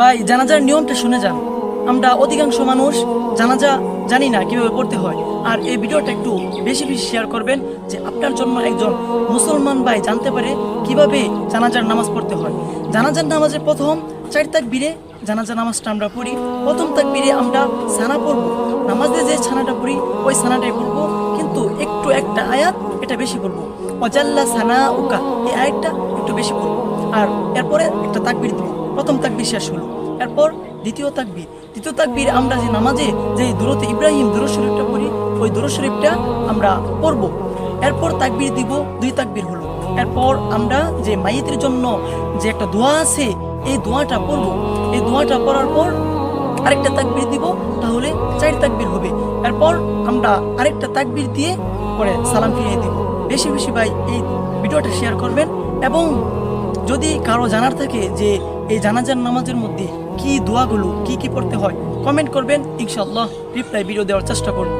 ভাই জানাজার নিয়মটা শুনে যান। আমরা অধিকাংশ মানুষ জানাজা জানি না কিভাবে পড়তে হয়। আর এই ভিডিওটা একটু বেশি বেশি শেয়ার করবেন, যে আপনার জন্য একজন মুসলমান ভাই জানতে পারে কিভাবে জানাজার নামাজ পড়তে হয়। জানাজার নামাজের প্রথম 4 তাকবীরে জানাজার নামাজটা আমরা পড়ি। প্রথম তাকবীরে আমরা সানা পড়বো, নামাজে যে ছানাটা পড়ি ওই ছানাটাই পড়বো, কিন্তু একটু একটা আয়াত এটা বেশি পড়বো, অজাল্লা সানা উকা, এই আয়াতটা একটু বেশি পড়বো। আর এরপরে একটা তাকবীর দিব, প্রথম তাকবীর শেষ হলো। এরপর দ্বিতীয় তাকবীর আমরা যে নামাজে যে দুরূদ ইব্রাহিম দুরূদ শরীফটা পড়ি, ওই দুরূদ শরীফটা আমরা পড়ব। এরপর তাকবীর দিব, 2 তাকবীর হলো। এরপর আমরা যে মাইয়িতের জন্য যে একটা দোয়া আছে এই দোয়াটা পড়ব। এই দোয়াটা পড়ার পর আরেকটা তাকবীর দিব, তাহলে 4 তাকবীর হবে। এরপর আমরা আরেকটা তাকবীর দিয়ে পরে সালাম ফিরিয়ে দিব। বেশি বেশি ভাই এই ভিডিওটা শেয়ার করবেন। এবং যদি কারো জানার থাকে যে এই জানাজার নামাজের মধ্যে কি দোয়াগুলো কি কি পড়তে হয়, কমেন্ট করবেন, ইনশাআল্লাহ রিপ্লাই ভিডিও দেওয়ার চেষ্টা করব।